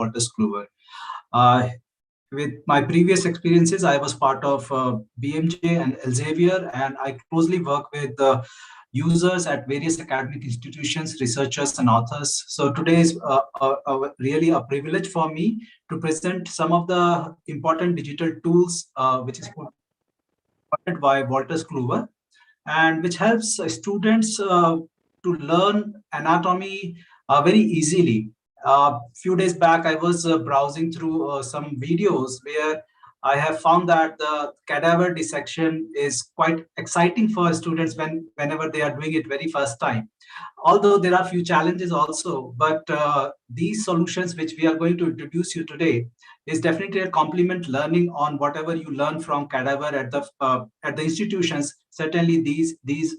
Wolters Kluwer. Uh, with my previous experiences, I was part of BMJ and Elsevier, and I closely work with users at various academic institutions, researchers, and authors. So today is really a privilege for me to present some of the important digital tools which is provided by Wolters Kluwer, and which helps students to learn anatomy very easily. Few days back, I was browsing through some videos where I have found that the cadaver dissection is quite exciting for students whenever they are doing it very first time. Although there are few challenges also, but these solutions which we are going to introduce you today is definitely a complement learning on whatever you learn from cadaver at the institutions. Certainly these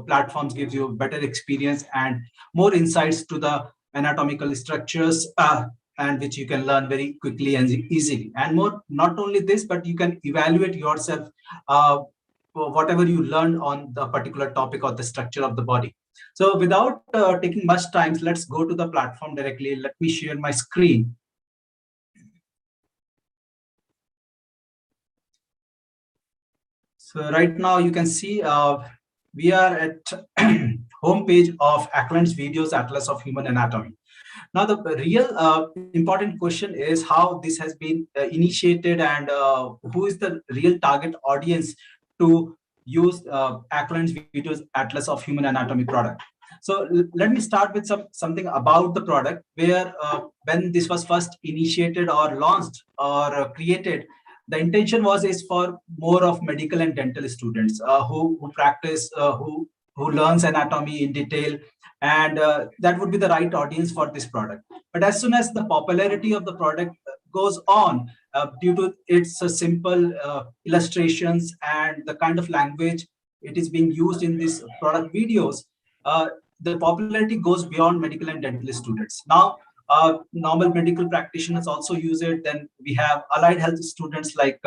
platforms gives you better experience and more insights to the anatomical structures, and which you can learn very quickly and easily. And more, not only this, but you can evaluate yourself whatever you learned on the particular topic or the structure of the body. So without taking much time, let's go to the platform directly. Let me share my screen. So right now you can see we are at homepage of Ackland's Videos Atlas of Human Anatomy. Now the real important question is how this has been initiated, and who is the real target audience to use Ackland's Videos Atlas of Human Anatomy product. So let me start with something about the product, where when this was first initiated or launched or created, the intention is for more of medical and dental students who practice, who learns anatomy in detail, and that would be the right audience for this product. But as soon as the popularity of the product goes on, due to its simple illustrations and the kind of language it is being used in these product videos, the popularity goes beyond medical and dental students. Now, normal medical practitioners also use it. Then we have allied health students like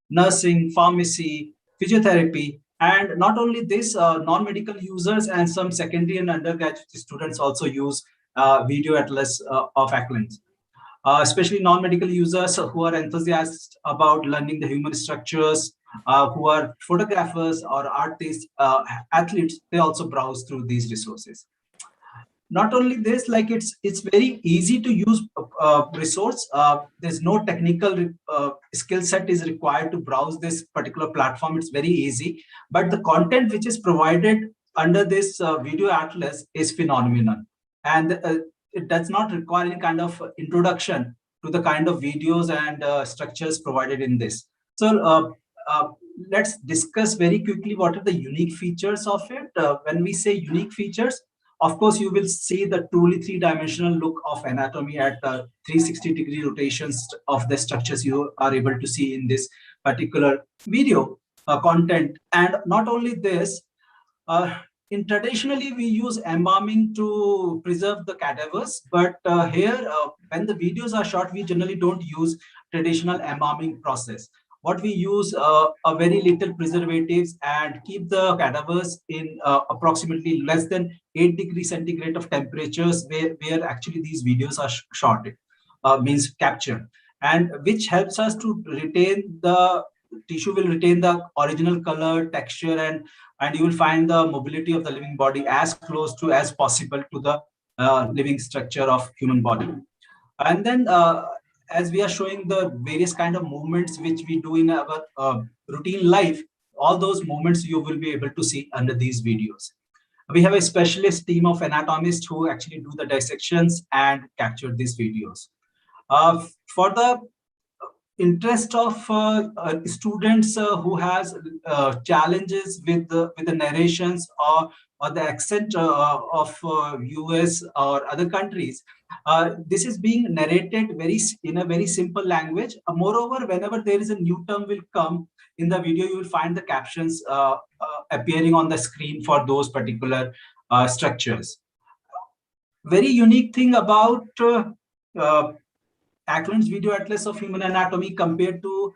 nursing, pharmacy, physiotherapy, and not only this, non-medical users and some secondary and undergraduate students also use Video Atlas of Ackland. Especially non-medical users who are enthusiasts about learning the human structures, who are photographers or artists, athletes, they also browse through these resources. Not only this, like it's very easy to use resource. There's no technical skill set is required to browse this particular platform. It's very easy, but the content which is provided under this video atlas is phenomenal, and it does not require any kind of introduction to the kind of videos and structures provided in this. So uh, let's discuss very quickly what are the unique features of it. When we say unique features, of course, you will see the truly three-dimensional look of anatomy at 360-degree rotations of the structures you are able to see in this particular video content. And not only this, in traditionally we use embalming to preserve the cadavers, but here when the videos are shot, we generally don't use traditional embalming process. What we use a very little preservatives and keep the cadavers in approximately less than 8 degrees centigrade of temperatures where actually these videos are shot, means captured, and which helps us to retain the tissue, will retain the original color, texture, and you will find the mobility of the living body as close to as possible to the living structure of human body. And then as we are showing the various kind of movements which we do in our routine life, all those movements you will be able to see under these videos. We have a specialist team of anatomists who actually do the dissections and capture these videos. For the interest of students who has challenges with the narrations or the accent of US or other countries, this is being narrated in a very simple language. Moreover, whenever there is a new term will come in the video, you will find the captions appearing on the screen for those particular structures. Very unique thing about Ackland's Video Atlas of Human Anatomy compared to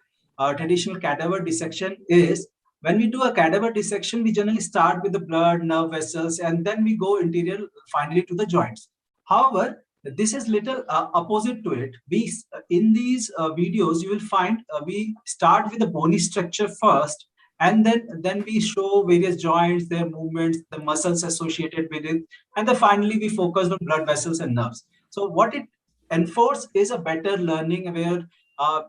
traditional cadaver dissection is, when we do a cadaver dissection, we generally start with the blood, nerve vessels, and then we go interior finally to the joints. However, This is little opposite to it. We in these videos you will find we start with the bony structure first, and then we show various joints, their movements, the muscles associated with it, and then finally we focus on blood vessels and nerves. So what it enforces is a better learning where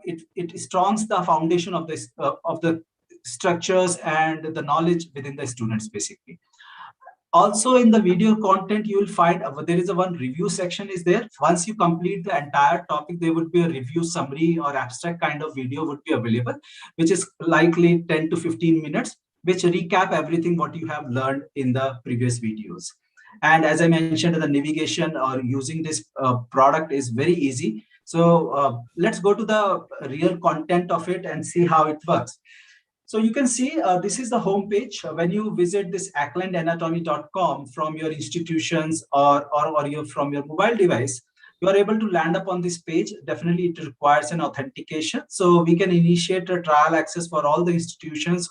it strongs the foundation of the structures and the knowledge within the students basically. Also in the video content you will find there is a one review section is there. Once you complete the entire topic, there would be a review summary or abstract kind of video would be available, which is likely 10 to 15 minutes, which recap everything what you have learned in the previous videos. And as I mentioned, the navigation or using this product is very easy. So let's go to the real content of it and see how it works. So you can see this is the home page. When you visit this acklandanatomy.com from your institutions or from your mobile device, you are able to land up on this page. Definitely it requires an authentication. So we can initiate a trial access for all the institutions.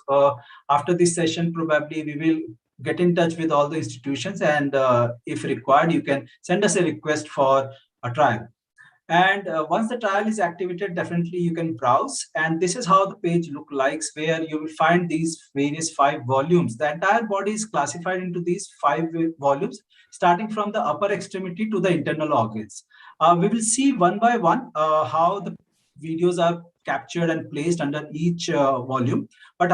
After this session, probably we will get in touch with all the institutions, and if required, you can send us a request for a trial. And once the trial is activated, definitely you can browse. And this is how the page look like, where you will find these various 5 volumes. The entire body is classified into these 5 volumes, starting from the upper extremity to the internal organs. We will see one by one how the videos are captured and placed under each volume. But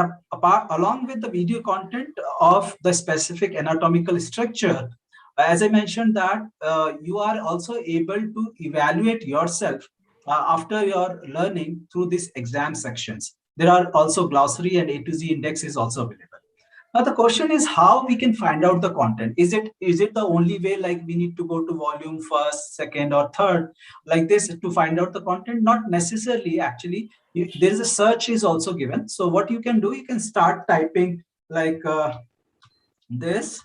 along with the video content of the specific anatomical structure, as I mentioned that you are also able to evaluate yourself after your learning through these exam sections. There are also glossary and A to Z index is also available. Now the question is how we can find out the content. Is it the only way, like we need to go to volume first, second, or third like this to find out the content? Not necessarily actually. There is a search is also given. So what you can do, you can start typing like this,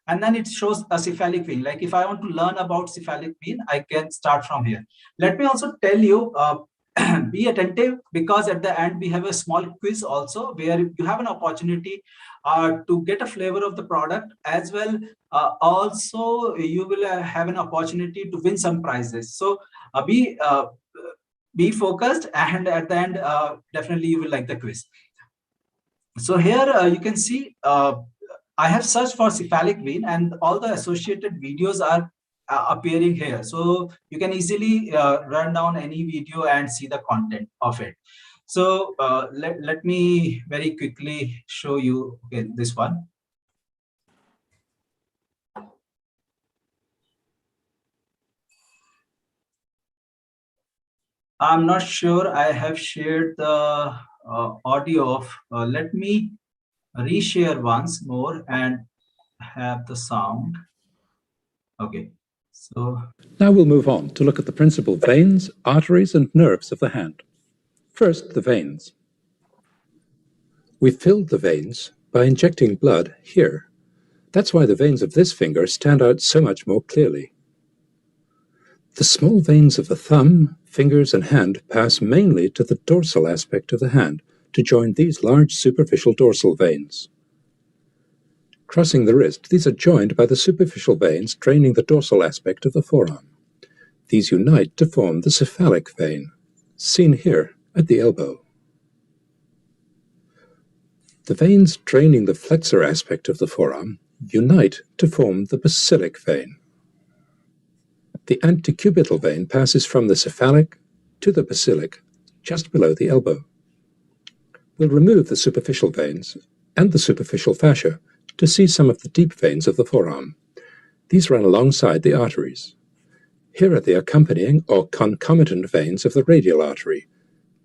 and then it shows a cephalic vein. Like if I want to learn about cephalic vein, I can start from here. Let me also tell you, be attentive, because at the end we have a small quiz also where you have an opportunity to get a flavor of the product as well. Also, you will have an opportunity to win some prizes. So be focused, and at the end, definitely you will like the quiz. So here you can see I have searched for cephalic vein, and all the associated videos are appearing here. So you can easily run down any video and see the content of it. So let me very quickly show you this one. I'm not sure I have shared the audio of, let me reshare once more and have the sound. Okay, so now we'll move on to look at the principal veins, arteries, and nerves of the hand. First, the veins. We filled the veins by injecting blood here. That's why the veins of this finger stand out so much more clearly. The small veins of the thumb, fingers, and hand pass mainly to the dorsal aspect of the hand to join these large superficial dorsal veins. Crossing the wrist, these are joined by the superficial veins draining the dorsal aspect of the forearm. These unite to form the cephalic vein, seen here at the elbow. The veins draining the flexor aspect of the forearm unite to form the basilic vein. The antecubital vein passes from the cephalic to the basilic, just below the elbow. We'll remove the superficial veins and the superficial fascia to see some of the deep veins of the forearm. These run alongside the arteries. Here are the accompanying or concomitant veins of the radial artery,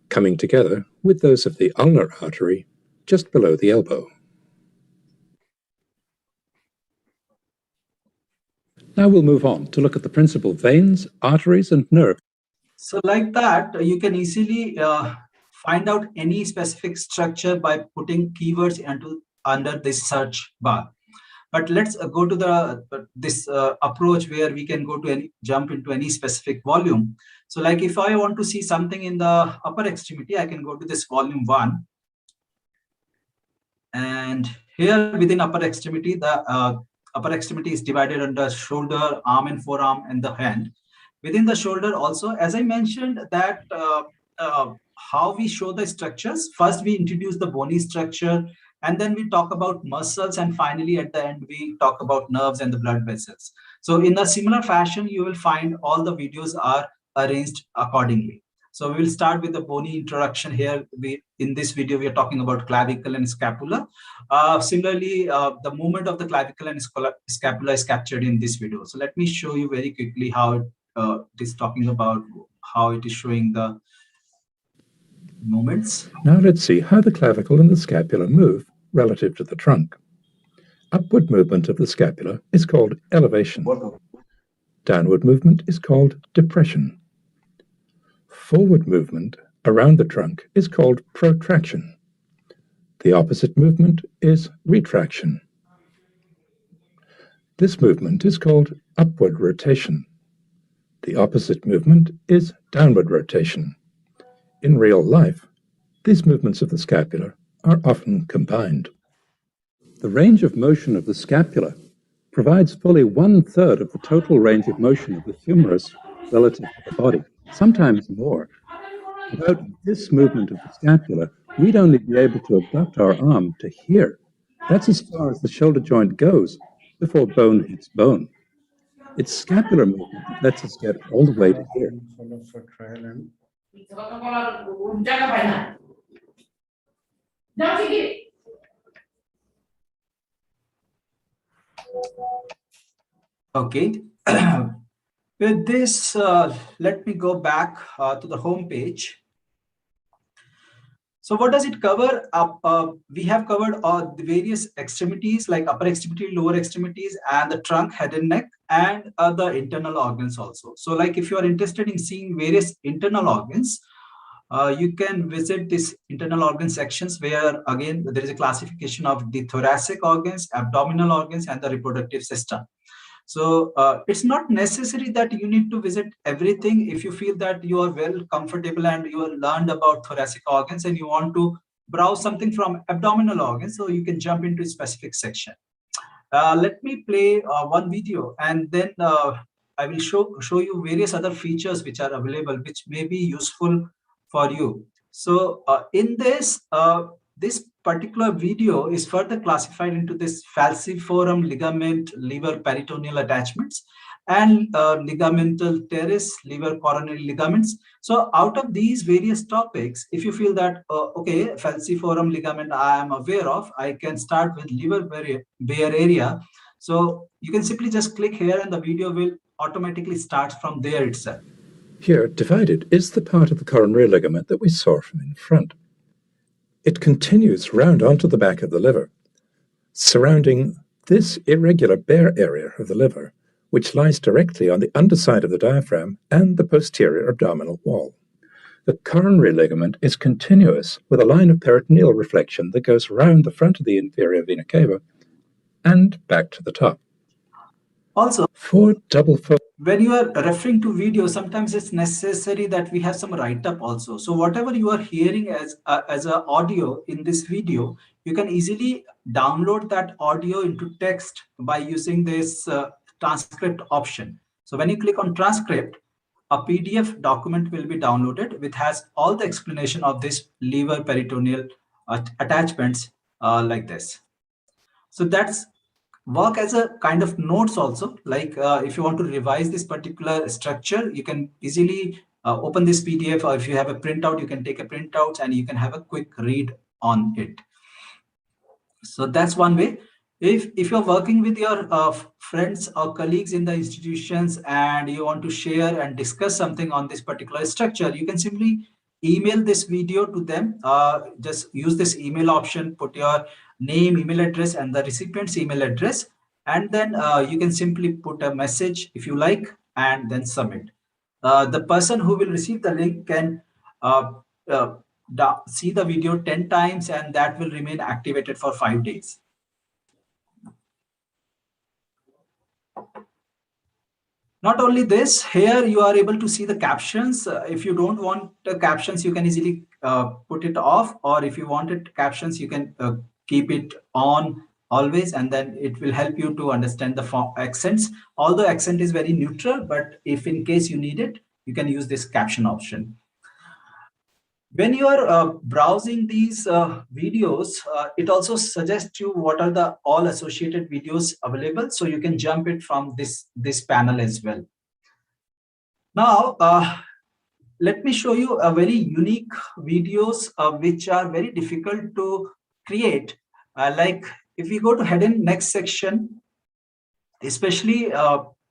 coming together with those of the ulnar artery just below the elbow. Now we'll move on to look at the principal veins, arteries, and nerves. So like that, you can easily find out any specific structure by putting keywords under this search bar. But let's go to this approach where we can go to jump into any specific volume. So like if I want to see something in the upper extremity, I can go to this volume 1. And here within upper extremity, upper extremity is divided under shoulder, arm and forearm, and the hand. Within the shoulder also, as I mentioned that how we show the structures. First, we introduce the bony structure, and then we talk about muscles, and finally at the end we talk about nerves and the blood vessels. So in a similar fashion, you will find all the videos are arranged accordingly. So we will start with the bony introduction here. In this video, we are talking about clavicle and scapula. Similarly, the movement of the clavicle and scapula is captured in this video. So let me show you very quickly how it is talking about, how it is showing the movements. Now let's see how the clavicle and the scapula move relative to the trunk. Upward movement of the scapula is called elevation. Downward movement is called depression. Forward movement around the trunk is called protraction. The opposite movement is retraction. This movement is called upward rotation. The opposite movement is downward rotation. In real life, these movements of the scapula are often combined. The range of motion of the scapula provides fully 1/3 of the total range of motion of the humerus relative to the body, sometimes more. Without this movement of the scapula, we'd only be able to abduct our arm to here. That's as far as the shoulder joint goes before bone hits bone. It's scapular movement that lets us get all the way to here. Okay. With this, let me go back to the home page. So what does it cover? We have covered the various extremities like upper extremity, lower extremities, and the trunk, head and neck, and the internal organs also. So like if you are interested in seeing various internal organs, you can visit this internal organ sections where again there is a classification of the thoracic organs, abdominal organs, and the reproductive system. So it's not necessary that you need to visit everything. If you feel that you are well comfortable and you have learned about thoracic organs and you want to browse something from abdominal organs, so you can jump into a specific section. Let me play one video, and then I will show you various other features which are available, which may be useful for you. So in this particular video is further classified into this falciform ligament liver peritoneal attachments and ligamental teres liver coronary ligaments. So out of these various topics, if you feel that okay, falciform ligament I am aware of, I can start with liver bare area. So you can simply just click here and the video will automatically start from there itself. Here, divided, is the part of the coronary ligament that we saw from in front. It continues round onto the back of the liver, surrounding this irregular bare area of the liver, which lies directly on the underside of the diaphragm and the posterior abdominal wall. The coronary ligament is continuous with a line of peritoneal reflection that goes round the front of the inferior vena cava and back to the top. Also, for double when you are referring to video, sometimes it's necessary that we have some write-up also. So whatever you are hearing as a audio in this video, you can easily download that audio into text by using this transcript option. So when you click on transcript, a PDF document will be downloaded which has all the explanation of this liver peritoneal attachments like this. So that's work as a kind of notes also. Like if you want to revise this particular structure, you can easily open this PDF, or if you have a printout, you can take a printout and you can have a quick read on it. So that's one way. If you're working with your friends or colleagues in the institutions and you want to share and discuss something on this particular structure, you can simply email this video to them. Just use this email option, put your name, email address, and the recipient's email address, and then you can simply put a message if you like and then submit. The person who will receive the link can uh, see the video 10 times and that will remain activated for 5 days. Not only this, here you are able to see the captions. If you don't want the captions, you can easily put it off, or if you wanted captions, you can keep it on always, and then it will help you to understand the accents. Although accent is very neutral, but if in case you need it, you can use this caption option. When you are browsing these videos, it also suggests you what are the all associated videos available, so you can jump it from this panel as well. Now let me show you a very unique videos which are very difficult to create. Like if we go to head in next section, especially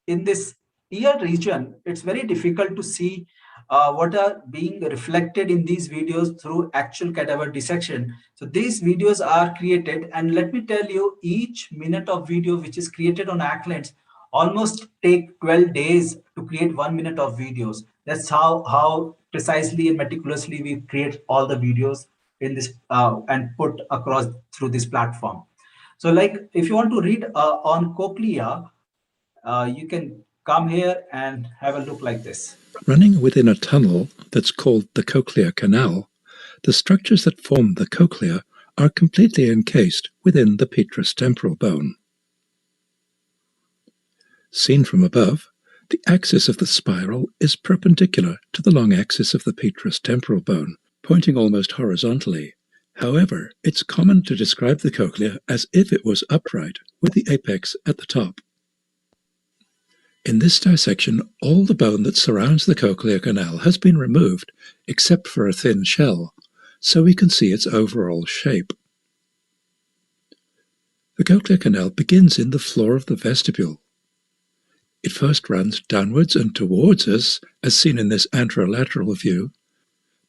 in this ear region, it's very difficult to see what are being reflected in these videos through actual cadaver dissection. So these videos are created, and let me tell you, each minute of video which is created on Acklens almost take 12 days to create 1 minute of videos. That's how precisely and meticulously we create all the videos in this and put across through this platform. So like if you want to read on cochlea, you can come here and have a look like this. Running within a tunnel that's called the cochlear canal, the structures that form the cochlea are completely encased within the petrous temporal bone. Seen from above, the axis of the spiral is perpendicular to the long axis of the petrous temporal bone, pointing almost horizontally. However, it's common to describe the cochlea as if it was upright, with the apex at the top. In this dissection, all the bone that surrounds the cochlear canal has been removed, except for a thin shell, so we can see its overall shape. The cochlear canal begins in the floor of the vestibule. It first runs downwards and towards us, as seen in this anterolateral view,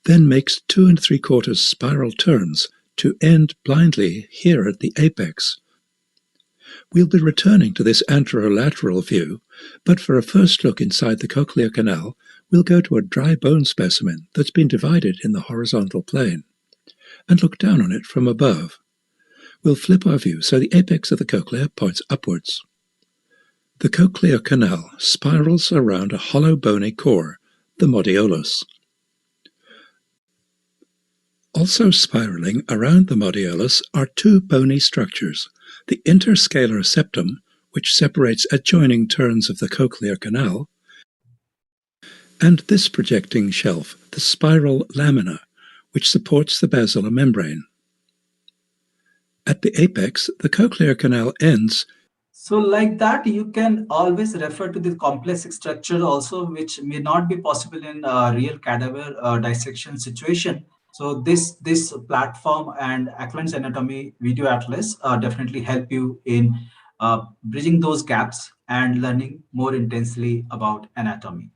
then makes 2 3/4 spiral turns to end blindly here at the apex. We'll be returning to this anterolateral view, but for a first look inside the cochlear canal, we'll go to a dry bone specimen that's been divided in the horizontal plane, and look down on it from above. We'll flip our view so the apex of the cochlea points upwards. The cochlear canal spirals around a hollow bony core, the modiolus. Also spiraling around the modiolus are 2 bony structures, the interscalar septum, which separates adjoining turns of the cochlear canal, and this projecting shelf, the spiral lamina, which supports the basilar membrane. At the apex, the cochlear canal ends. So like that, you can always refer to the complex structure also, which may not be possible in a real cadaver dissection situation. So this platform and Ackland's Anatomy Video Atlas definitely help you in bridging those gaps and learning more intensely about anatomy.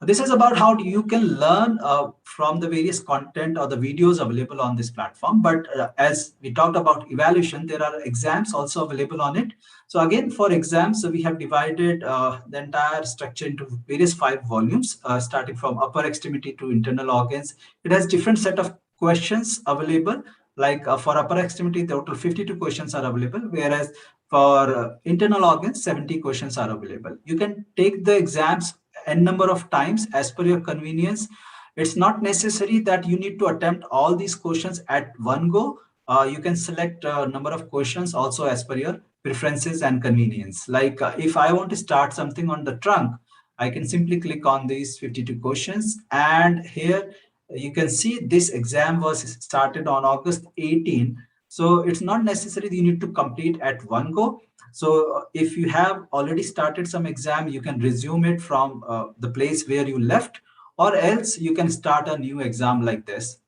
This is about how you can learn from the various content or the videos available on this platform. But as we talked about evaluation, there are exams also available on it. So again, for exams, so we have divided the entire structure into various 5 volumes, starting from upper extremity to internal organs. It has different set of questions available. Like for upper extremity, total 52 questions are available, whereas for internal organs, 70 questions are available. You can take the exams n number of times as per your convenience. It's not necessary that you need to attempt all these questions at one go. You can select a number of questions also as per your preferences and convenience. Like if I want to start something on the trunk, I can simply click on these 52 questions, and here you can see this exam was started on August 18. So it's not necessary that you need to complete at one go. So if you have already started some exam, you can resume it from the place where you left, or else you can start a new exam like this.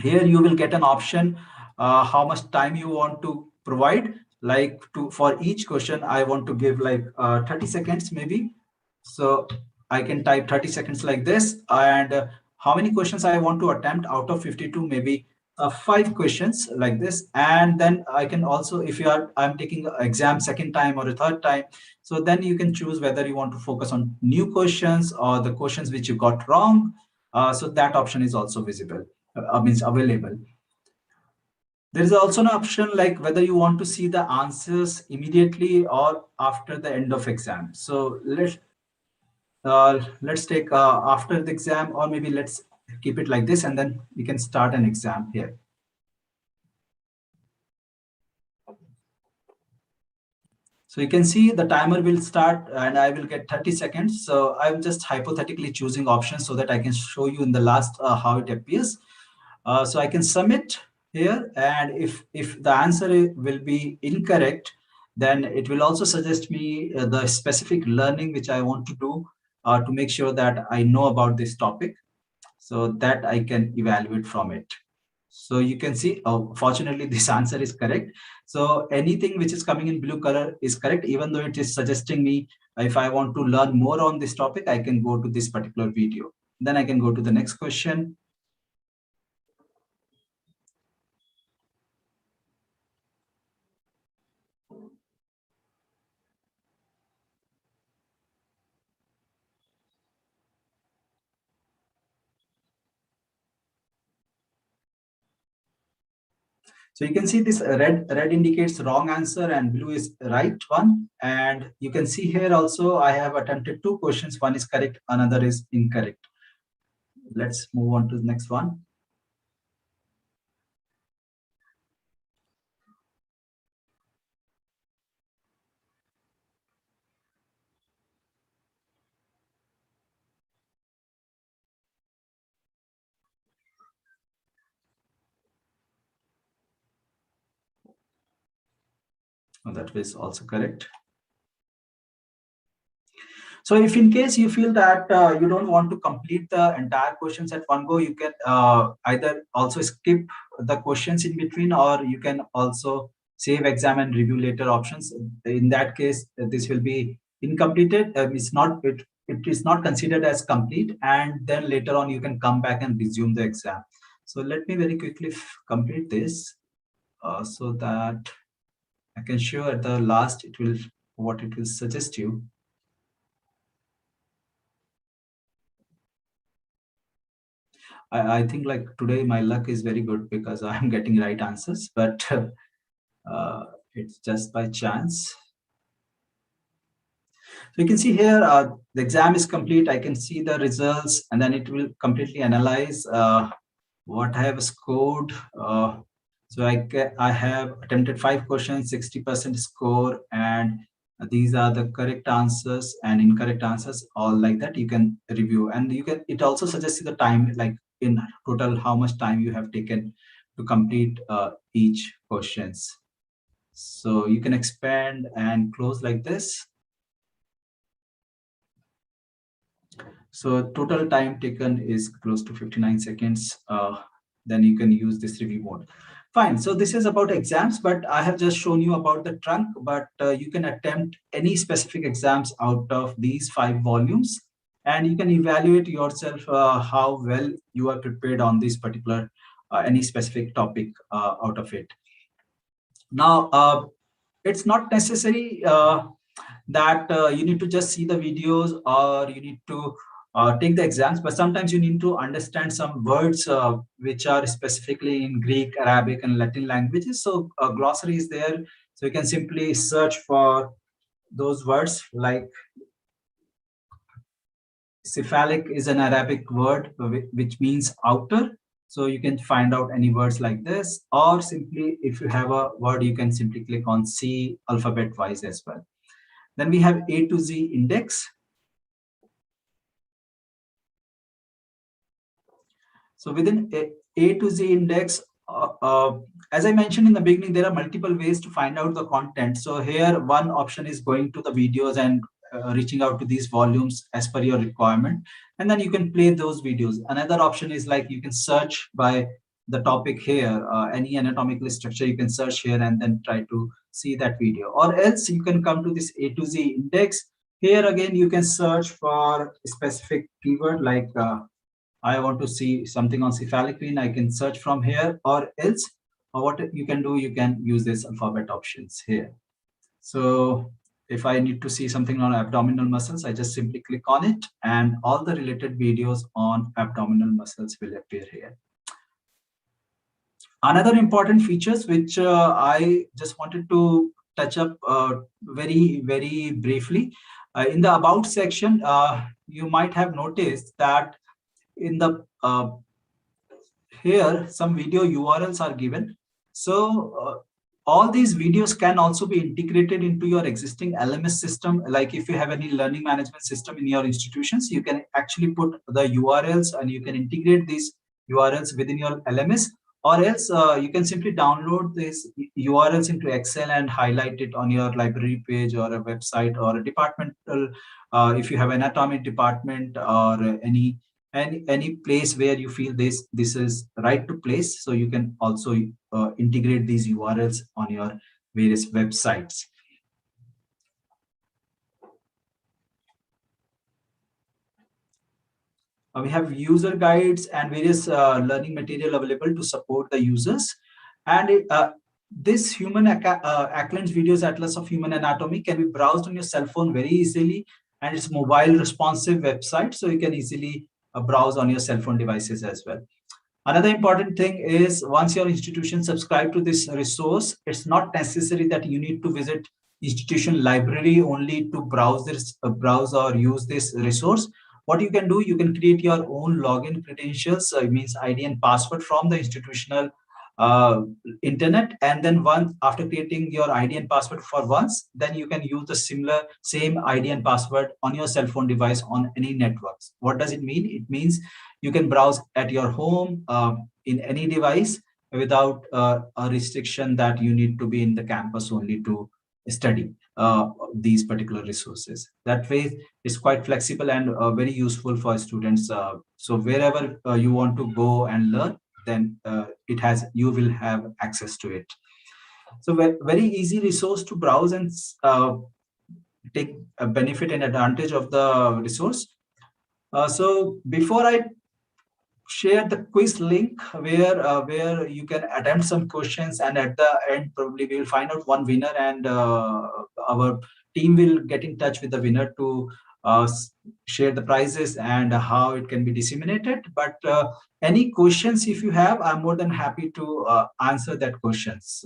Here you will get an option how much time you want to provide. Like for each question, I want to give like 30 seconds maybe. So I can type 30 seconds like this, and how many questions I want to attempt out of 52, maybe 5 questions like this. And then I can also, if I'm taking an exam second time or a third time, so then you can choose whether you want to focus on new questions or the questions which you got wrong. So that option is also visible, means available. There is also an option like whether you want to see the answers immediately or after the end of exam. So let's take after the exam, or maybe let's keep it like this, and then we can start an exam here. So you can see the timer will start and I will get 30 seconds. So I'm just hypothetically choosing options so that I can show you in the last how it appears. So I can submit here, and if the answer will be incorrect, then it will also suggest me the specific learning which I want to do to make sure that I know about this topic, so that I can evaluate from it. So you can see, fortunately, this answer is correct. So anything which is coming in blue color is correct, even though it is suggesting me if I want to learn more on this topic, I can go to this particular video. Then I can go to the next question. So you can see this red indicates wrong answer and blue is right one. And you can see here also I have attempted two questions. One is correct, another is incorrect. Let's move on to the next one. Oh, that was also correct. So if in case you feel that you don't want to complete the entire questions at one go, you can either also skip the questions in between, or you can also save exam and review later options. In that case, this will be incompleted. It is not considered as complete, and then later on you can come back and resume the exam. So let me very quickly complete this so that I can show at the last what it will suggest you. I think like today my luck is very good because I'm getting right answers, but it's just by chance. So you can see here the exam is complete. I can see the results, and then it will completely analyze what I have scored. So I have attempted 5 questions, 60% score, and these are the correct answers and incorrect answers, all like that. You can review, and you can. It also suggests you the time, like in total how much time you have taken to complete each questions. So you can expand and close like this. So total time taken is close to 59 seconds. Then you can use this review mode. Fine. So this is about exams, but I have just shown you about the trunk, but you can attempt any specific exams out of these 5 volumes, and you can evaluate yourself how well you are prepared on this particular any specific topic out of it. Now, it's not necessary that you need to just see the videos or you need to take the exams, but sometimes you need to understand some words which are specifically in Greek, Arabic, and Latin languages. So a glossary is there. So you can simply search for those words, like cephalic is an Arabic word which means outer. So you can find out any words like this, or simply if you have a word, you can simply click on C alphabet wise as well. Then we have A to Z index. So within A to Z index, as I mentioned in the beginning, there are multiple ways to find out the content. So here, one option is going to the videos and reaching out to these volumes as per your requirement. And then you can play those videos. Another option is like you can search by the topic here, any anatomical structure, you can search here and then try to see that video. Or else you can come to this A to Z index. Here again, you can search for a specific keyword like I want to see something on cephalic vein, I can search from here, or else what you can do, you can use this alphabet options here. So if I need to see something on abdominal muscles, I just simply click on it and all the related videos on abdominal muscles will appear here. Another important features which I just wanted to touch up very briefly. In the about section, you might have noticed that in the here some video URLs are given. So all these videos can also be integrated into your existing LMS system. Like if you have any learning management system in your institutions, you can actually put the URLs and you can integrate these URLs within your LMS, or else you can simply download these URLs into Excel and highlight it on your library page or a website or a departmental, if you have an anatomy department or any place where you feel this is right to place, so you can also integrate these URLs on your various websites. We have user guides and various learning material available to support the users. And this Ackland's Videos Atlas of Human Anatomy can be browsed on your cell phone very easily, and it's mobile responsive website, so you can easily browse on your cell phone devices as well. Another important thing is, once your institution subscribe to this resource, it's not necessary that you need to visit institution library only to browse or use this resource. What you can do, you can create your own login credentials, it means ID and password from the institutional uh, internet, and then once after creating your ID and password for once, then you can use the same ID and password on your cell phone device on any networks. What does it mean? It means you can browse at your home in any device without a restriction that you need to be in the campus only to study these particular resources. That way, it's quite flexible and very useful for students. So wherever you want to go and learn, then you will have access to it. So very easy resource to browse and take a benefit and advantage of the resource. So before I share the quiz link where you can attempt some questions, and at the end probably we will find out one winner, and our team will get in touch with the winner to share the prizes and how it can be disseminated. But any questions if you have, I'm more than happy to answer that questions.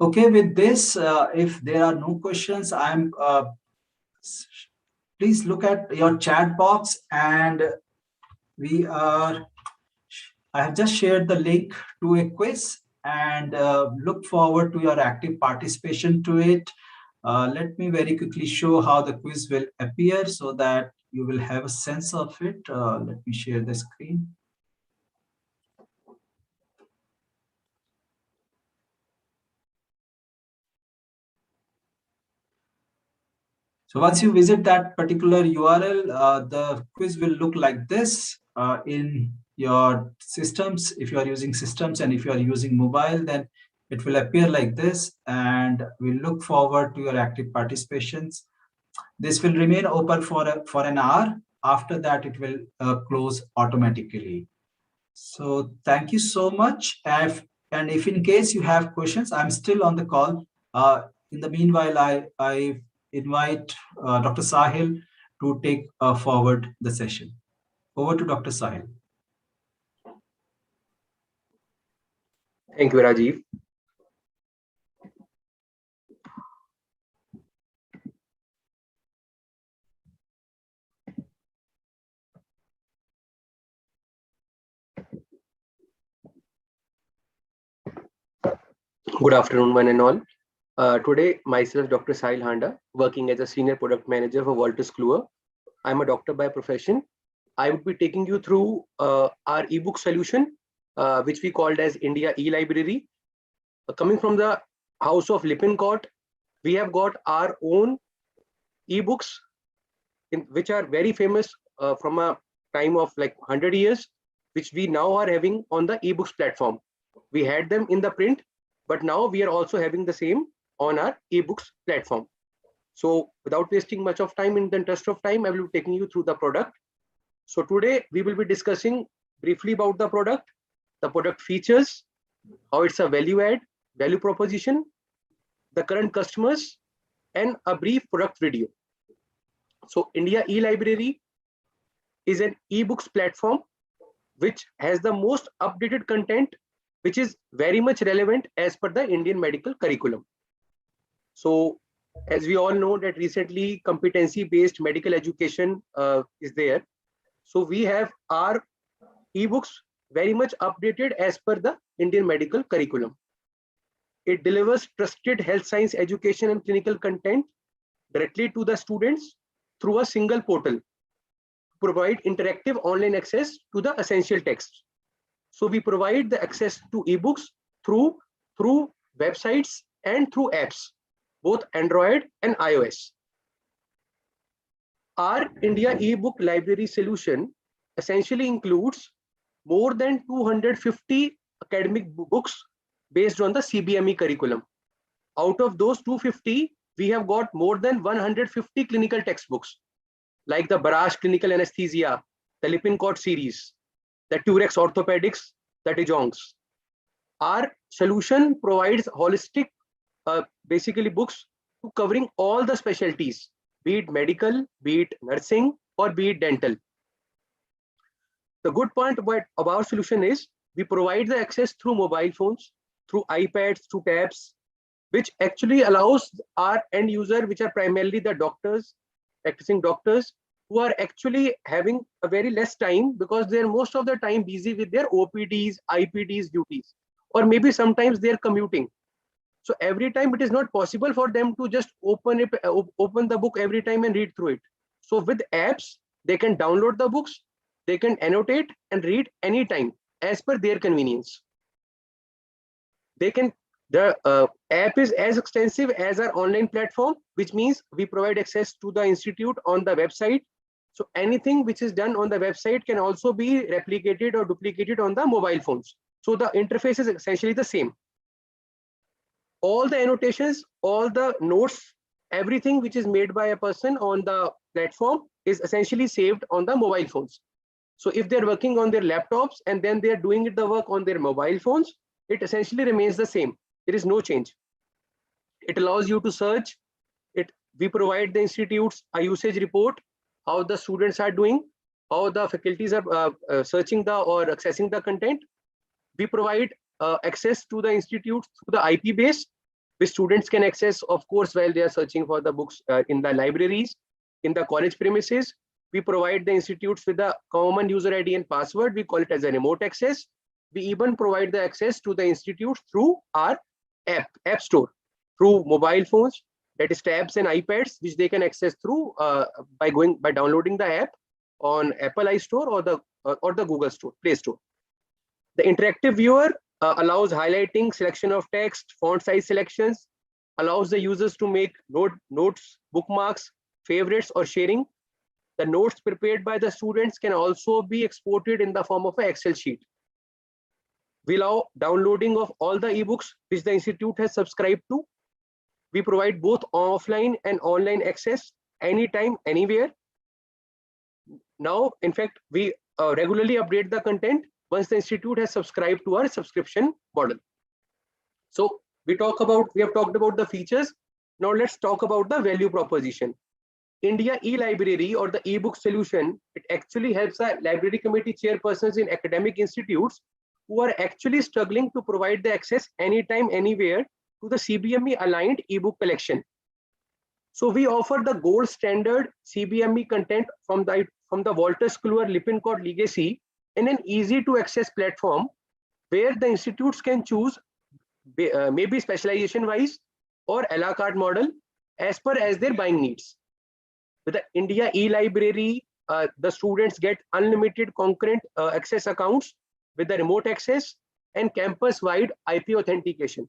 Okay, with this, if there are no questions, please look at your chat box, and we are I have just shared the link to a quiz, and look forward to your active participation to it. Let me very quickly show how the quiz will appear so that you will have a sense of it. Let me share the screen. So once you visit that particular URL, the quiz will look like this in your systems. If you are using systems and if you are using mobile, then it will appear like this, and we look forward to your active participations. This will remain open for an hour. After that, it will close automatically. So thank you so much. And if in case you have questions, I'm still on the call. In the meanwhile, I invite Dr. Sahil to take forward the session. Over to Dr. Sahil. Thank you, Rajiv. Good afternoon, one and all. Today, myself, Dr. Sahil Handa, working as a senior product manager for Wolters Kluwer. I'm a doctor by profession. I would be taking you through our ebook solution, which we called as India e-library. Coming from the house of Lippincott, we have got our own ebooks, which are very famous from a time of like 100 years, which we now are having on the ebooks platform. We had them in the print, but now we are also having the same on our ebooks platform. So without wasting much of time, in the interest of time, I will be taking you through the product. So today we will be discussing briefly about the product features, how it's a value add, value proposition, the current customers, and a brief product video. So India e-library is an ebooks platform which has the most updated content, which is very much relevant as per the Indian medical curriculum. So as we all know that recently competency-based medical education is there. So we have our ebooks very much updated as per the Indian medical curriculum. It delivers trusted health science education and clinical content directly to the students through a single portal, provide interactive online access to the essential texts. So we provide the access to ebooks through websites and through apps, both Android and iOS. Our India ebook library solution essentially includes more than 250 academic books based on the CBME curriculum. Out of those 250, we have got more than 150 clinical textbooks, like the Barash Clinical Anesthesia, the Lippincott series, the Turex Orthopedics, the De Jongs. Our solution provides holistic, basically books covering all the specialties, be it medical, be it nursing, or be it dental. The good point about our solution is we provide the access through mobile phones, through iPads, through tabs, which actually allows our end user, which are primarily the doctors, practicing doctors, who are actually having a very less time because they're most of the time busy with their OPDs, IPDs duties, or maybe sometimes they're commuting. So every time it is not possible for them to just open the book every time and read through it. So with apps, they can download the books, they can annotate and read anytime as per their convenience. The app is as extensive as our online platform, which means we provide access to the institute on the website. So anything which is done on the website can also be replicated or duplicated on the mobile phones. So the interface is essentially the same. All the annotations, all the notes, everything which is made by a person on the platform is essentially saved on the mobile phones. So if they're working on their laptops and then they're doing the work on their mobile phones, it essentially remains the same. There is no change. It allows you to search. We provide the institutes a usage report, how the students are doing, how the faculties are searching or accessing the content. We provide access to the institutes through the IP base, which students can access, of course, while they are searching for the books in the libraries, in the college premises. We provide the institutes with a common user ID and password. We call it as a remote access. We even provide the access to the institutes through our app store, through mobile phones, that is tabs and iPads, which they can access through by downloading the app on Apple iStore or the Google Store, Play Store. The interactive viewer allows highlighting, selection of text, font size selections, allows the users to make notes, bookmarks, favorites, or sharing. The notes prepared by the students can also be exported in the form of an Excel sheet. We allow downloading of all the ebooks which the institute has subscribed to. We provide both offline and online access anytime, anywhere. Now, in fact, we regularly update the content once the institute has subscribed to our subscription model. So we have talked about the features. Now let's talk about the value proposition. India e-library or the ebook solution, it actually helps the library committee chairpersons in academic institutes who are actually struggling to provide the access anytime, anywhere to the CBME aligned ebook collection. So we offer the gold standard CBME content from the Wolters, Kluwer, Lippincott legacy in an easy to access platform where the institutes can choose maybe specialization wise or a la carte model as per as their buying needs. With the India e-library, the students get unlimited concurrent access accounts with the remote access and campus-wide IP authentication.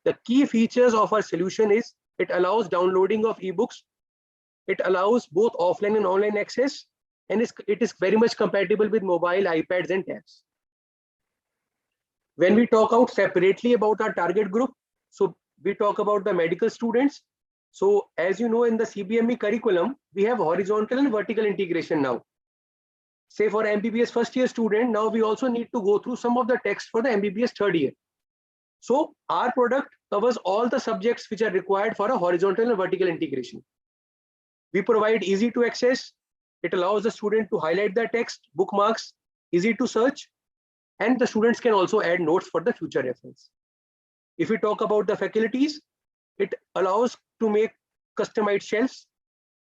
The key features of our solution is it allows downloading of ebooks, it allows both offline and online access, and it is very much compatible with mobile, iPads, and tabs. When we talk out separately about our target group, so we talk about the medical students. So as you know, in the CBME curriculum, we have horizontal and vertical integration now. Say for MBBS first year student, now we also need to go through some of the text for the MBBS third year. So our product covers all the subjects which are required for a horizontal and vertical integration. We provide easy to access. It allows the student to highlight the text, bookmarks, easy to search, and the students can also add notes for the future reference. If we talk about the faculties, it allows to make customized shelves,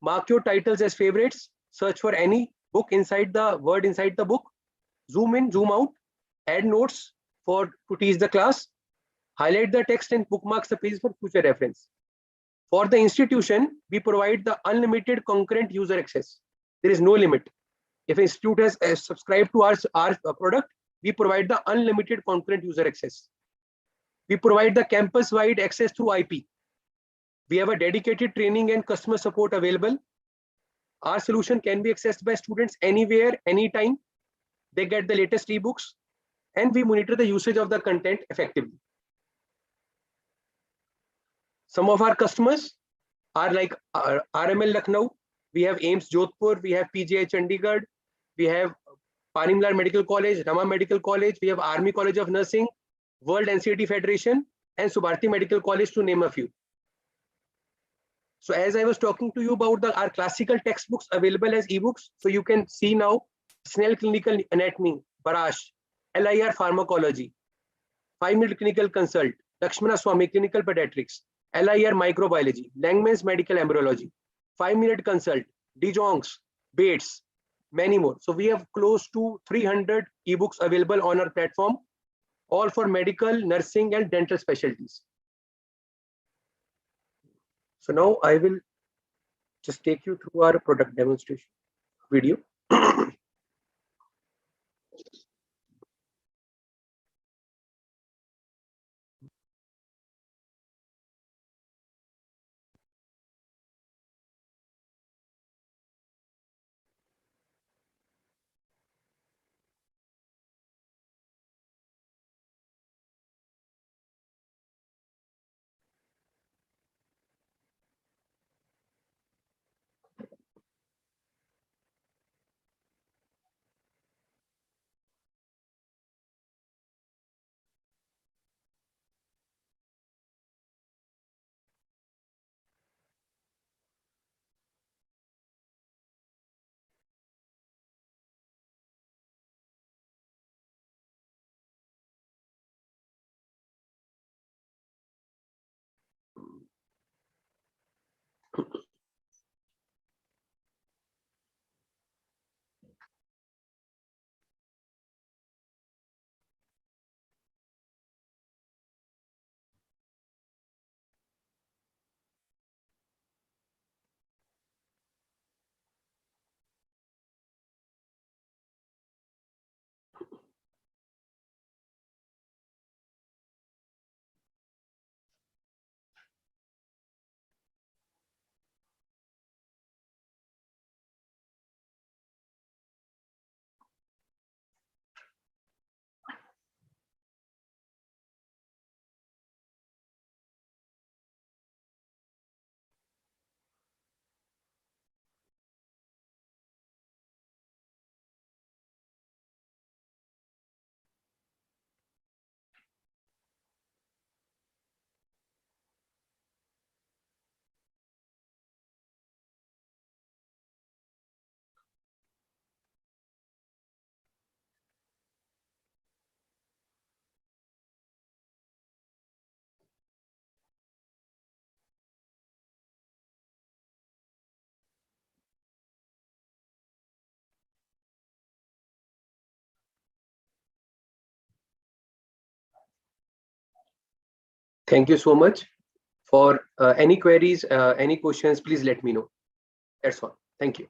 mark your titles as favorites, search for any book inside the word inside the book, zoom in, zoom out, add notes to teach the class, highlight the text and bookmarks the page for future reference. For the institution, we provide the unlimited concurrent user access. There is no limit. If an institute has subscribed to our product, we provide the unlimited concurrent user access. We provide the campus-wide access through IP. We have a dedicated training and customer support available. Our solution can be accessed by students anywhere, anytime. They get the latest ebooks, and we monitor the usage of the content effectively. Some of our customers are like RML Lucknow, we have AIMS Jodhpur, we have PGI Chandigarh, we have Panimlar Medical College, Rama Medical College, we have Army College of Nursing, World NCT Federation, and Subharti Medical College, to name a few. So as I was talking to you about our classical textbooks available as ebooks, so you can see now Snell Clinical Anatomy, Barash, LIR Pharmacology, 5-minute clinical consult, Lakshmana Swamy Clinical Pediatrics, LIR Microbiology, Langman's Medical Embryology, 5-minute consult, De Jongs, Bates, many more. So we have close to 300 ebooks available on our platform, all for medical, nursing, and dental specialties. So now I will just take you through our product demonstration video. Thank you so much. For any queries, any questions, please let me know. That's all. Thank you.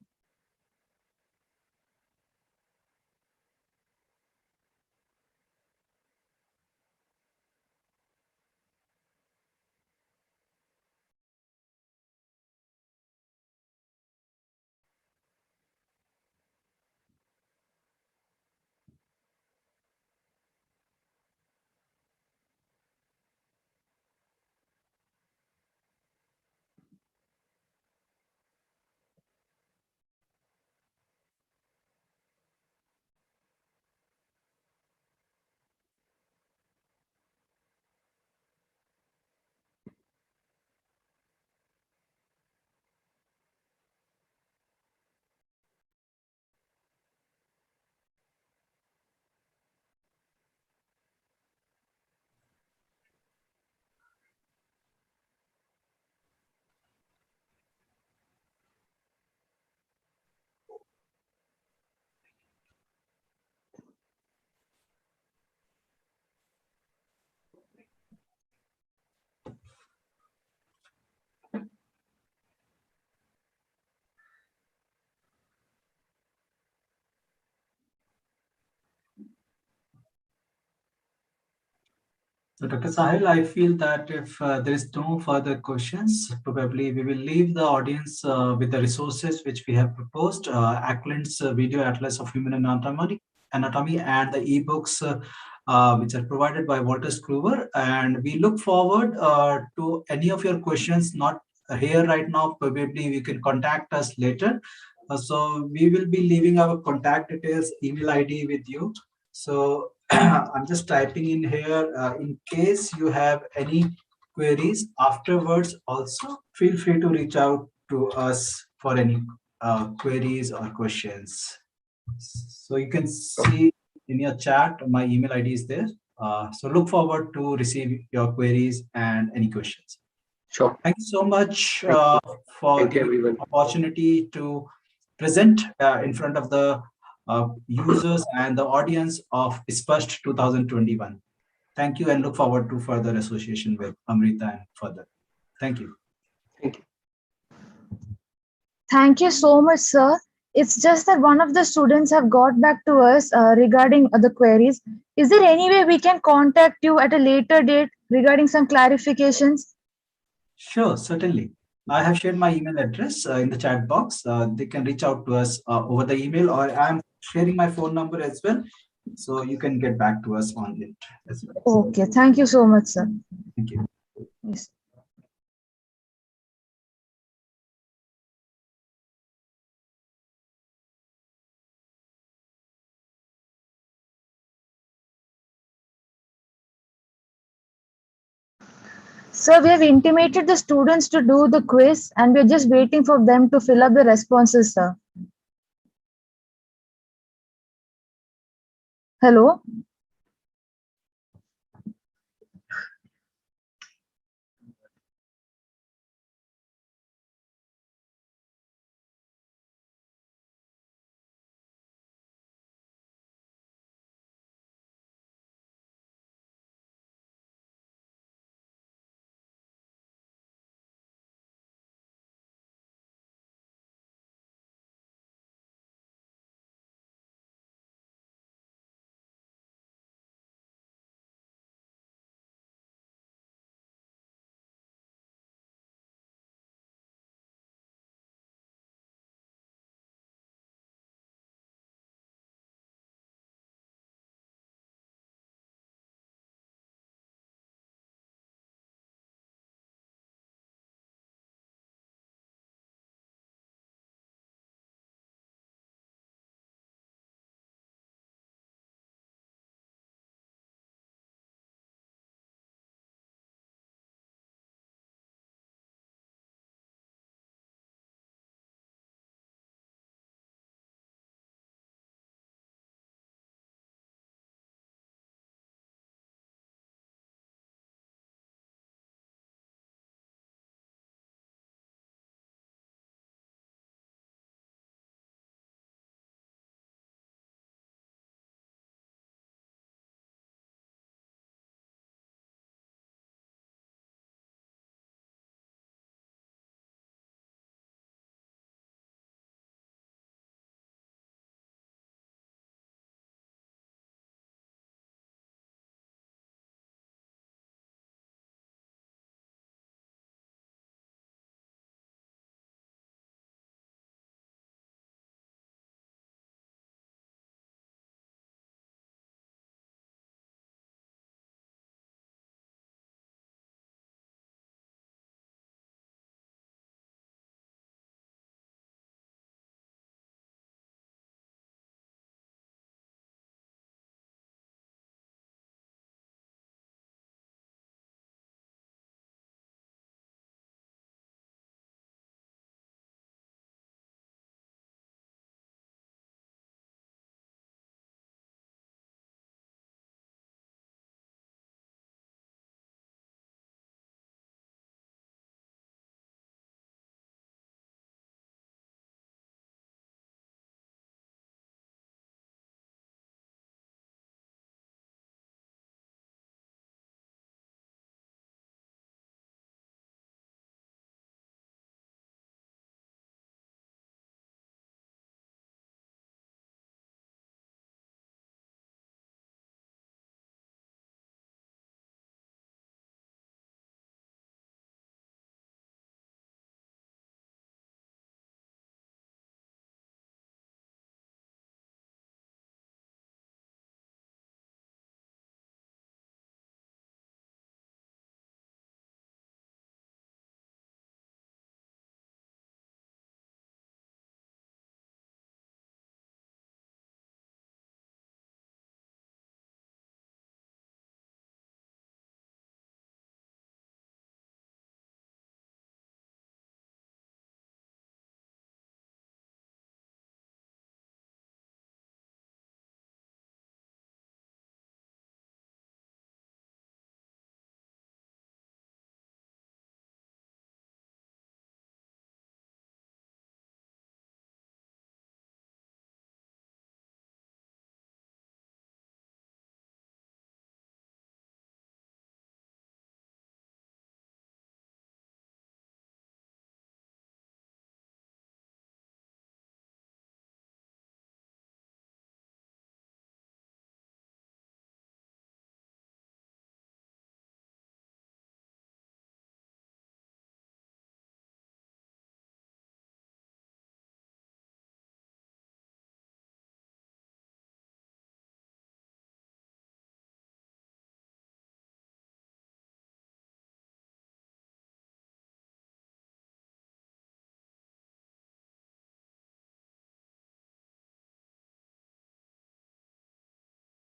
So, Dr. Sahil, I feel that if there is no further questions, probably we will leave the audience with the resources which we have proposed, Ackland's Video Atlas of Human Anatomy and the ebooks which are provided by Wolters Kluwer. And we look forward to any of your questions, not here right now, probably we can contact us later. So we will be leaving our contact details, email ID with you. So I'm just typing in here. In case you have any queries afterwards, also feel free to reach out to us for any queries or questions. So you can see in your chat, my email ID is there. So look forward to receive your queries and any questions. Sure. Thank you so much for Thank you, giving everyone. opportunity to present in front of the users and the audience of Spust 2021. Thank you and look forward to further association with Amrita and further. Thank you. Thank you. Thank you so much, sir. It's just that one of the students have got back to us regarding the queries. Is there any way we can contact you at a later date regarding some clarifications? Sure, certainly. I have shared my email address in the chat box. They can reach out to us over the email, or I'm sharing my phone number as well. So you can get back to us on it as well. Okay, thank you so much, sir. Thank you. Yes. Sir, we have intimated the students to do the quiz and we're just waiting for them to fill up the responses, sir. Hello?